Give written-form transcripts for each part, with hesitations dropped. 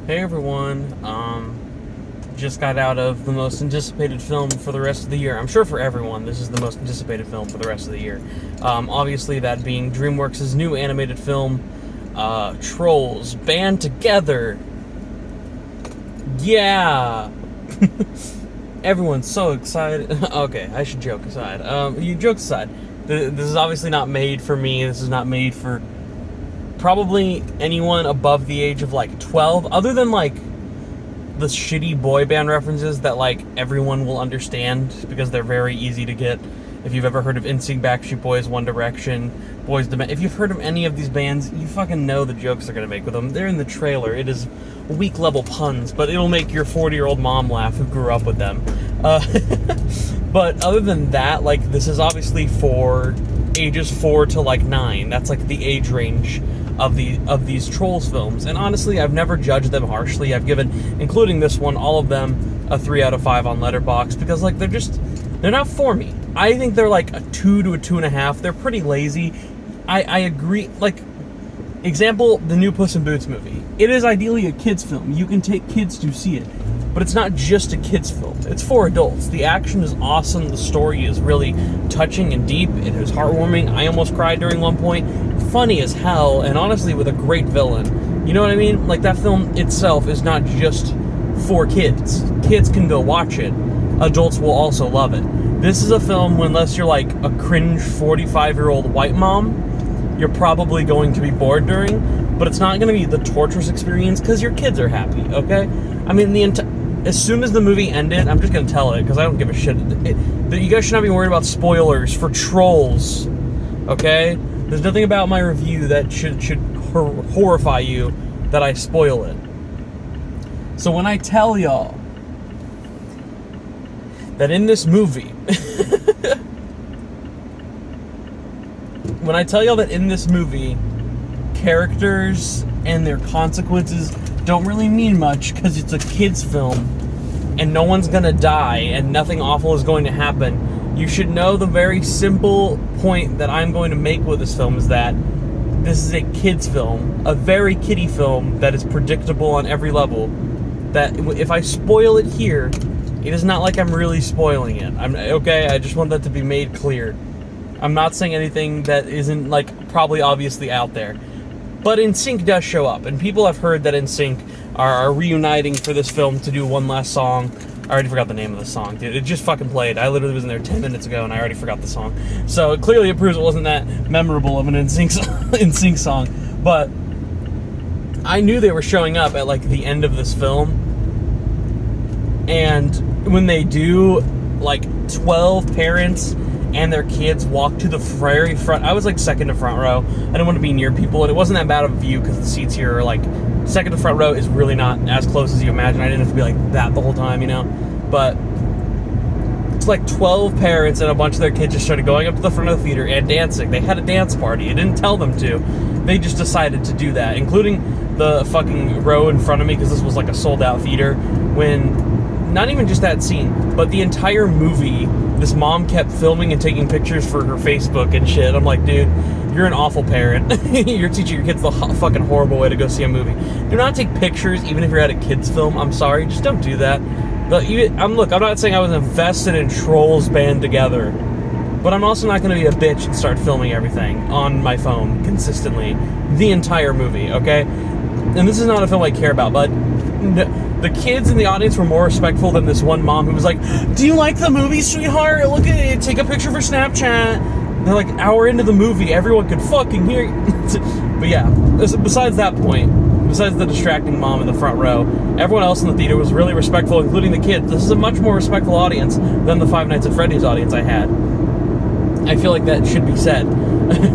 Hey everyone, just got out of the most anticipated film for the rest of the year. I'm sure for everyone, this is the most anticipated film for the rest of the year. Obviously that being DreamWorks' new animated film, Trolls Band Together. Yeah! Everyone's so excited. Okay, I should joke aside. Jokes aside, this is obviously not made for me. This is not made for probably anyone above the age of like 12, other than like the shitty boy band references that like everyone will understand because they're very easy to get. If you've ever heard of NSYNC, Backstreet Boys, One Direction, Boys to Men, if you've heard of any of these bands, you fucking know the jokes they're gonna make with them. They're in the trailer. It is weak level puns, but it'll make your 40-year-old mom laugh who grew up with them. But other than that, like, this is obviously for ages 4 to like 9. That's like the age range of these Trolls films. And honestly, I've never judged them harshly. I've given, including this one, all of them a 3 out of 5 on Letterboxd because like they're not for me. I think they're like a 2 to a 2.5. They're pretty lazy. I agree. Like, example, the new Puss in Boots movie. It is ideally a kids film. You can take kids to see it. But it's not just a kids film. It's for adults. The action is awesome. The story is really touching and deep. It is heartwarming. I almost cried during one point. Funny as hell, and honestly with a great villain. You know what I mean? Like, that film itself is not just for kids. Kids can go watch it. Adults will also love it. This is a film, unless you're like a cringe 45-year-old white mom, you're probably going to be bored during, but it's not going to be the torturous experience because your kids are happy, okay? I mean, as soon as the movie ended, I'm just going to tell it because I don't give a shit. You guys should not be worried about spoilers for Trolls, okay? There's nothing about my review that should horrify you that I spoil it. So when I tell y'all that in this movie, characters and their consequences don't really mean much because it's a kid's film and no one's gonna die and nothing awful is going to happen, you should know the very simple point that I'm going to make with this film is that this is a kid's film, a very kiddie film that is predictable on every level. That if I spoil it here, it is not like I'm really spoiling it. Okay, I just want that to be made clear. I'm not saying anything that isn't like probably obviously out there. But NSYNC does show up, and people have heard that NSYNC are reuniting for this film to do one last song. I already forgot the name of the song, dude. It just fucking played. I literally was in there 10 minutes ago, and I already forgot the song. So clearly it proves it wasn't that memorable of an NSYNC song. But I knew they were showing up at like the end of this film. And when they do, like 12 parents and their kids walk to the very front. I was like second to front row. I didn't want to be near people, and it wasn't that bad of a view because the seats here are like second to front row is really not as close as you imagine. I didn't have to be like that the whole time, you know. But it's like 12 parents and a bunch of their kids just started going up to the front of the theater and dancing. They had a dance party. I didn't tell them to. They just decided to do that, including the fucking row in front of me because this was like a sold out theater. When not even just that scene, but the entire movie, this mom kept filming and taking pictures for her Facebook and shit. I'm like, dude, you're an awful parent. You're teaching your kids the fucking horrible way to go see a movie. Do not take pictures, even if you're at a kid's film. I'm sorry, just don't do that. But I'm not saying I was invested in Trolls Band Together, but I'm also not going to be a bitch and start filming everything on my phone consistently the entire movie, okay? And this is not a film I care about, but the kids in the audience were more respectful than this one mom who was like, "Do you like the movie, sweetheart? Look at it. Take a picture for Snapchat." They're like, hour into the movie, everyone could fucking hear you. But yeah, besides that point, besides the distracting mom in the front row, everyone else in the theater was really respectful, including the kids. This is a much more respectful audience than the Five Nights at Freddy's audience I had. I feel like that should be said.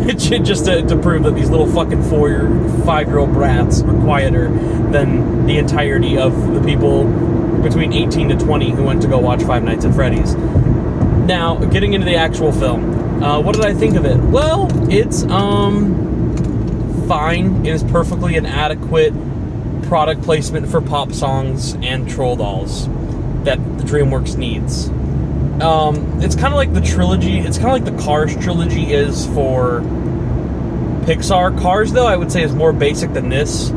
It should just to prove that these little fucking 4 or 5-year-old brats are quieter than the entirety of the people between 18 to 20 who went to go watch Five Nights at Freddy's. Now, getting into the actual film, what did I think of it? Well, it's fine. It is perfectly an adequate product placement for pop songs and troll dolls that the DreamWorks needs. It's kind of like the trilogy. It's kind of like the Cars trilogy is for Pixar. Cars, though, I would say is more basic than this.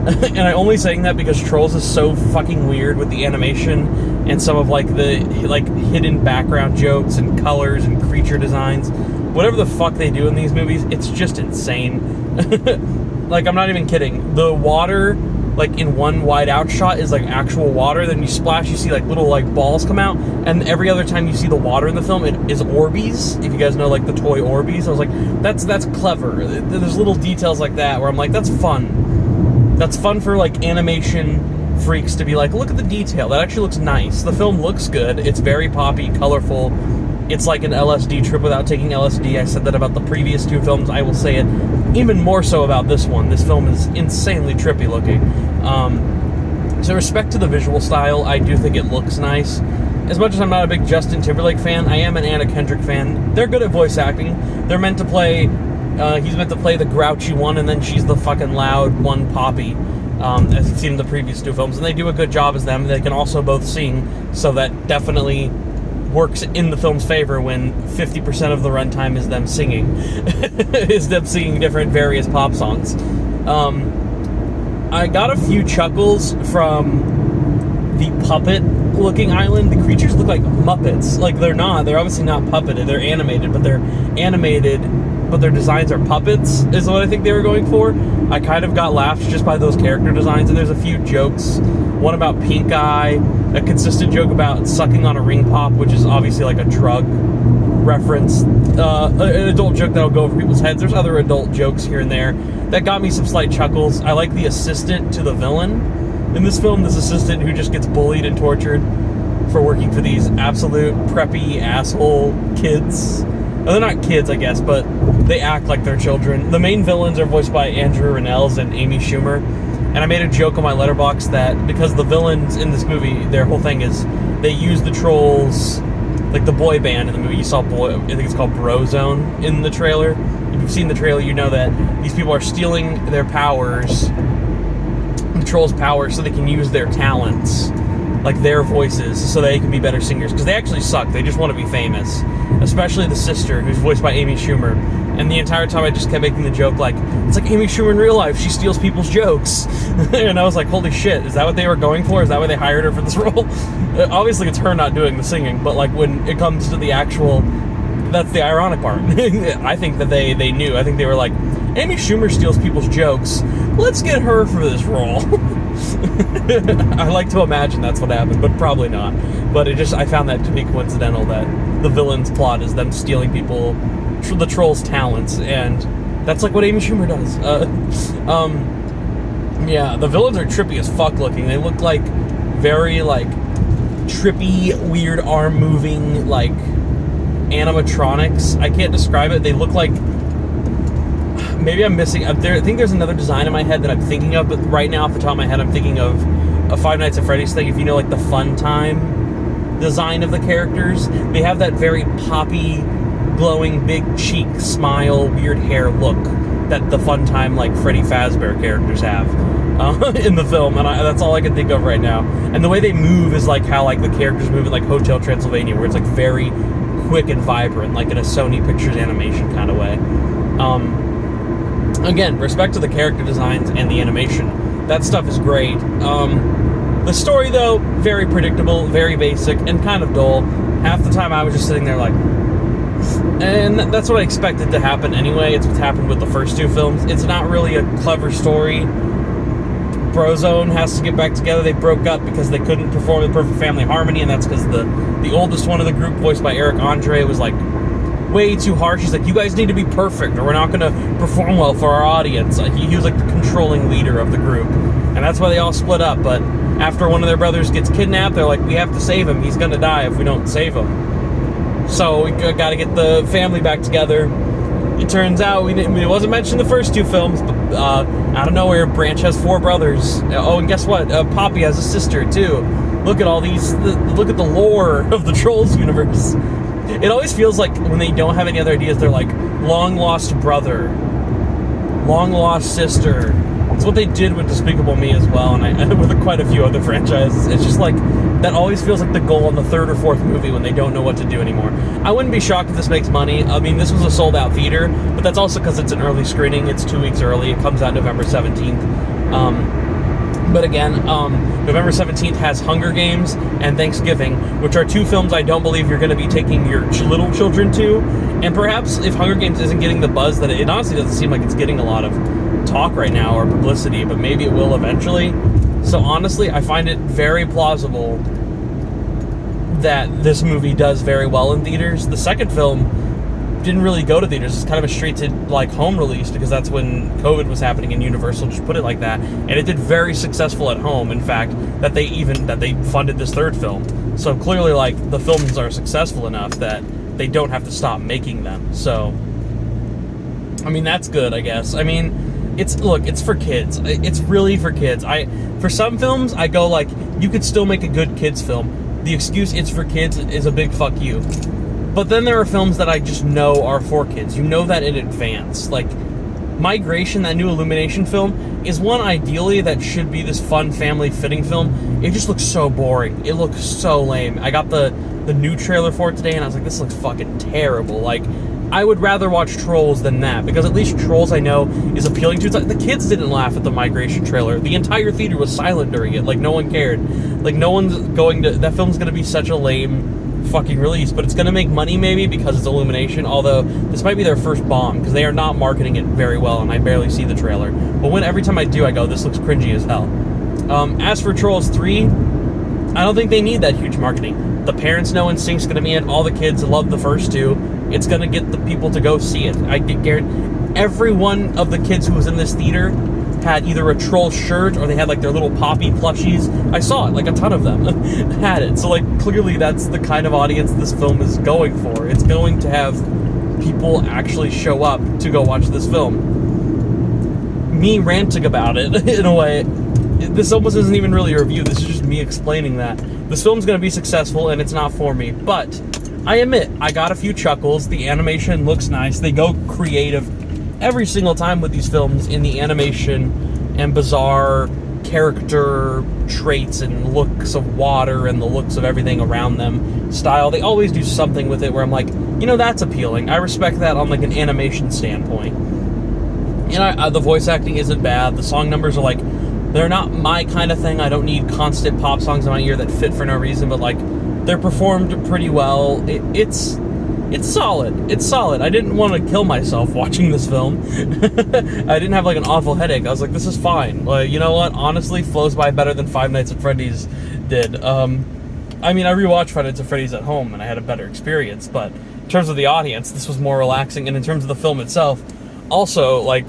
And I'm only saying that because Trolls is so fucking weird with the animation and some of like the like hidden background jokes and colors and creature designs. Whatever the fuck they do in these movies, it's just insane. Like, I'm not even kidding. The water, like, in one wide out shot is like actual water. Then you splash, you see like little like balls come out, and every other time you see the water in the film, it is Orbeez. If you guys know like the toy Orbeez, I was like, that's clever. There's little details like that where I'm like, that's fun. That's fun for like animation freaks to be like, look at the detail. That actually looks nice. The film looks good. It's very poppy, colorful. It's like an LSD trip without taking LSD. I said that about the previous two films. I will say it even more so about this one. This film is insanely trippy looking. So respect to the visual style, I do think it looks nice. As much as I'm not a big Justin Timberlake fan, I am an Anna Kendrick fan. They're good at voice acting. They're meant to play, he's meant to play the grouchy one, and then she's the fucking loud one, Poppy, as you've seen in the previous two films. And they do a good job as them. They can also both sing, so that definitely works in the film's favor when 50% of the runtime is them singing. Is them singing different various pop songs. I got a few chuckles from the puppet-looking island. The creatures look like Muppets. Like, they're not. They're obviously not puppeted. They're animated, but their designs are puppets, is what I think they were going for. I kind of got laughed just by those character designs, and there's a few jokes. One about Pink Eye, a consistent joke about sucking on a ring pop, which is obviously like a drug reference. An adult joke that'll go over people's heads. There's other adult jokes here and there that got me some slight chuckles. I like the assistant to the villain in this film, this assistant who just gets bullied and tortured for working for these absolute preppy asshole kids. Well, they're not kids, I guess, but they act like they're children. The main villains are voiced by Andrew Rannells and Amy Schumer. And I made a joke on my letterbox that because the villains in this movie, their whole thing is they use the Trolls, like the boy band in the movie. You saw I think it's called Brozone in the trailer. If you've seen the trailer, you know that these people are stealing their powers, the Trolls' powers, so they can use their talents, like their voices, so they can be better singers. Because they actually suck. They just want to be famous. Especially the sister, who's voiced by Amy Schumer. And the entire time I just kept making the joke like, it's like Amy Schumer in real life. She steals people's jokes. And I was like, holy shit, is that what they were going for? Is that why they hired her for this role? Obviously, it's her not doing the singing, but like when it comes to the actual... That's the ironic part. I think that they knew. I think they were like, Amy Schumer steals people's jokes. Let's get her for this role. I like to imagine that's what happened, but probably not. But I found that to be coincidental that the villain's plot is them stealing the Trolls' talents, and that's like what Amy Schumer does. Yeah, the villains are trippy as fuck looking. They look like very like trippy, weird arm moving like animatronics. I can't describe it. They look like, maybe I'm missing, I think there's another design in my head that I'm thinking of, but right now off the top of my head I'm thinking of a Five Nights at Freddy's thing. If you know like the Fun Time design of the characters, they have that very poppy, glowing, big cheek, smile, weird hair look that the Fun Time like Freddy Fazbear characters have in the film, and that's all I can think of right now. And the way they move is like how like the characters move in like Hotel Transylvania, where it's like very quick and vibrant, like in a Sony Pictures animation kind of way. Again, respect to the character designs and the animation. That stuff is great. The story, though, very predictable, very basic, and kind of dull. Half the time I was just sitting there like... And that's what I expected to happen anyway. It's what's happened with the first two films. It's not really a clever story. Brozone has to get back together. They broke up because they couldn't perform the Perfect Family Harmony, and that's because the oldest one of the group, voiced by Eric Andre, was like way too harsh. He's like, you guys need to be perfect or we're not going to perform well for our audience. He was like the controlling leader of the group, and that's why they all split up. But after one of their brothers gets kidnapped, they're like, we have to save him. He's going to die if we don't save him. So we got to get the family back together. It turns out, it wasn't mentioned in the first two films, but out of nowhere, Branch has 4 brothers. Oh, and guess what? Poppy has a sister, too. Look at all these, look at the lore of the Trolls universe. It always feels like when they don't have any other ideas, they're like, long-lost brother, long-lost sister. It's what they did with Despicable Me as well, and with quite a few other franchises. It's just like, that always feels like the goal in the 3rd or 4th movie when they don't know what to do anymore. I wouldn't be shocked if this makes money. I mean, this was a sold-out theater, but that's also because it's an early screening. It's 2 weeks early. It comes out November 17th. But again, November 17th has Hunger Games and Thanksgiving, which are two films I don't believe you're going to be taking your little children to. And perhaps if Hunger Games isn't getting the buzz that it honestly doesn't seem like it's getting a lot of talk right now or publicity, but maybe it will eventually. So honestly, I find it very plausible that this movie does very well in theaters. The second film didn't really go to theaters. It's kind of a straight to like home release because that's when COVID was happening and Universal just put it like that, and it did very successful at home. In fact, that they funded this third film. So clearly, like, the films are successful enough that they don't have to stop making them. So I mean, that's good, I guess. I mean, it's for kids. It's really for kids. For some films I go like, you could still make a good kids film. The excuse it's for kids is a big fuck you. But then there are films that I just know are for kids. You know that in advance. Like, Migration, that new Illumination film, is one ideally that should be this fun family fitting film. It just looks so boring. It looks so lame. I got the new trailer for it today and I was like, this looks fucking terrible. Like, I would rather watch Trolls than that, because at least Trolls I know is appealing to. It's like, the kids didn't laugh at the Migration trailer. The entire theater was silent during it. Like, no one cared. Like, no one's going to... That film's going to be such a lame fucking release, but it's going to make money maybe because it's Illumination, although this might be their first bomb because they are not marketing it very well and I barely see the trailer. But every time I do, I go, this looks cringy as hell. As for Trolls 3, I don't think they need that huge marketing. The parents know NSYNC's going to be in. All the kids love the first two. It's going to get the people to go see it. I guarantee every one of the kids who was in this theater had either a Troll shirt or they had like their little Poppy plushies. I saw it, like a ton of them had it. So like, clearly that's the kind of audience this film is going for. It's going to have people actually show up to go watch this film. Me ranting about it, in a way, this almost isn't even really a review. This is just me explaining that this film's going to be successful and it's not for me. But I admit, I got a few chuckles. The animation looks nice. They go creative every single time with these films in the animation and bizarre character traits and looks of water and the looks of everything around them style. They always do something with it where I'm like, you know, that's appealing. I respect that on like an animation standpoint. And the voice acting isn't bad. The song numbers are like, they're not my kind of thing. I don't need constant pop songs in my ear that fit for no reason, but like, they're performed pretty well. It's solid. It's solid. I didn't want to kill myself watching this film. I didn't have like an awful headache. I was like, this is fine. Like, you know what? Honestly, flows by better than Five Nights at Freddy's did. I mean, I rewatched Five Nights at Freddy's at home and I had a better experience, but in terms of the audience, this was more relaxing. And in terms of the film itself, also, like,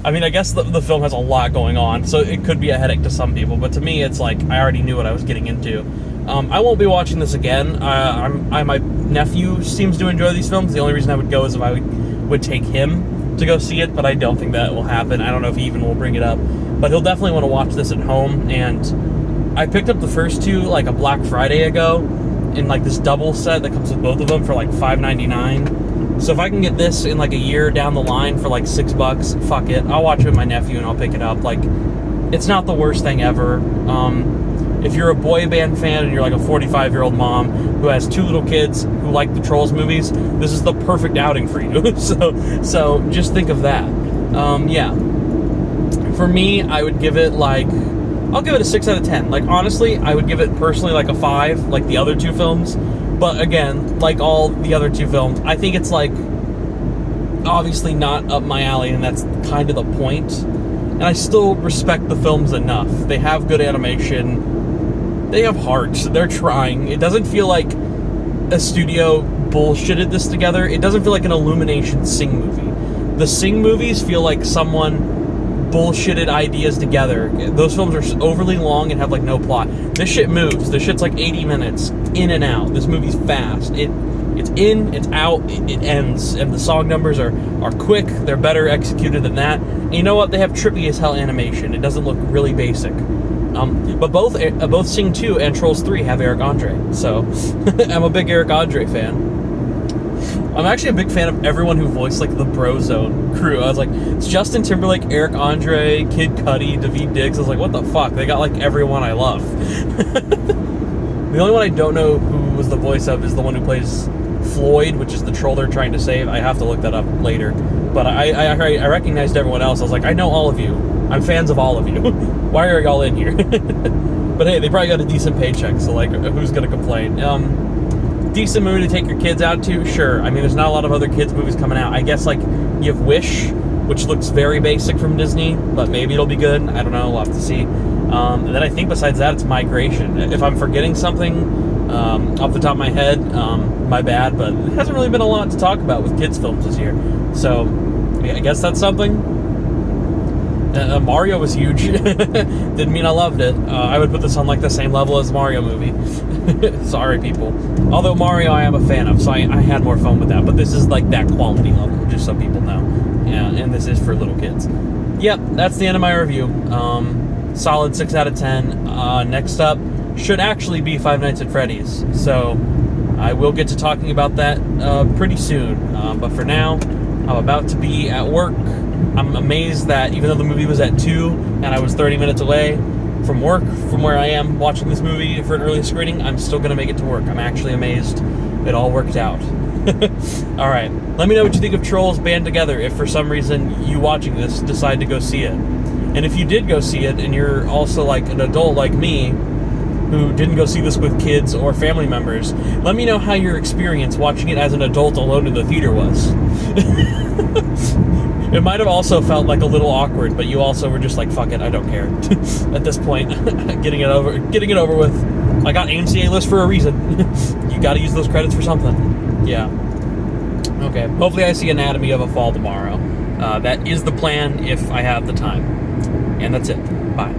I mean, I guess the film has a lot going on, so it could be a headache to some people, but to me, it's like, I already knew what I was getting into. I won't be watching this again. My nephew seems to enjoy these films. The only reason I would go is if I would take him to go see it, but I don't think that will happen. I don't know if he even will bring it up, but he'll definitely want to watch this at home. And I picked up the first two like a Black Friday ago in like this double set that comes with both of them for like $5.99. So if I can get this in like a year down the line for like $6, fuck it. I'll watch it with my nephew and I'll pick it up. Like, it's not the worst thing ever. If you're a boy band fan and you're like a 45-year-old mom who has two little kids who like the Trolls movies, this is the perfect outing for you. So just think of that. Yeah. For me, I would give it like, I'll give it a 6 out of 10. Like, honestly, I would give it personally like a 5, like the other two films. But again, like all the other two films, I think it's like obviously not up my alley, and that's kind of the point. And I still respect the films enough. They have good animation. They have hearts. They're trying. It doesn't feel like a studio bullshitted this together. It doesn't feel like an Illumination Sing movie. The Sing movies feel like someone bullshitted ideas together. Those films are overly long and have like no plot. This shit moves. This shit's like 80 minutes in and out. This movie's fast. It's in, it's out, it ends, and the song numbers are quick. They're better executed than that. And you know what? They have trippy as hell animation. It doesn't look really basic. But both Sing 2 and Trolls 3 have Eric Andre, so I'm a big Eric Andre fan. I'm actually a big fan of everyone who voiced like the Brozone crew. I was like, it's Justin Timberlake, Eric Andre, Kid Cudi, Daveed Diggs. I was like, what the fuck? They got like everyone I love. The only one I don't know who was the voice of is the one who plays Floyd, which is the troll they're trying to save. I have to look that up later. But I recognized everyone else. I was like, I know all of you. I'm fans of all of you. Why are y'all in here? But hey, they probably got a decent paycheck, so like, who's gonna complain? Decent movie to take your kids out to, sure. I mean, there's not a lot of other kids movies coming out. I guess like you have Wish, which looks very basic from Disney, but maybe it'll be good. I don't know. We'll have to see. And then I think besides that, it's Migration. If I'm forgetting something off the top of my head, my bad, but it hasn't really been a lot to talk about with kids films this year. So yeah, I guess that's something. Mario was huge. Didn't mean I loved it. I would put this on like the same level as the Mario movie. Sorry, people. Although Mario I am a fan of, so I had more fun with that. But this is like that quality level, just so people know. Yeah, and this is for little kids. Yep, that's the end of my review. Solid 6 out of 10. Next up should actually be Five Nights at Freddy's. So I will get to talking about that pretty soon. But for now, I'm about to be at work. I'm amazed that even though the movie was at 2 and I was 30 minutes away from work, from where I am watching this movie for an early screening, I'm still going to make it to work. I'm actually amazed it all worked out. All right. Let me know what you think of Trolls Band Together if for some reason you watching this decide to go see it. And if you did go see it and you're also like an adult like me who didn't go see this with kids or family members, let me know how your experience watching it as an adult alone in the theater was. It might have also felt like a little awkward, but you also were just like, fuck it, I don't care. At this point, getting it over with. I got AMC A-list for a reason. You gotta use those credits for something. Yeah. Okay, hopefully I see Anatomy of a Fall tomorrow. That is the plan if I have the time. And that's it. Bye.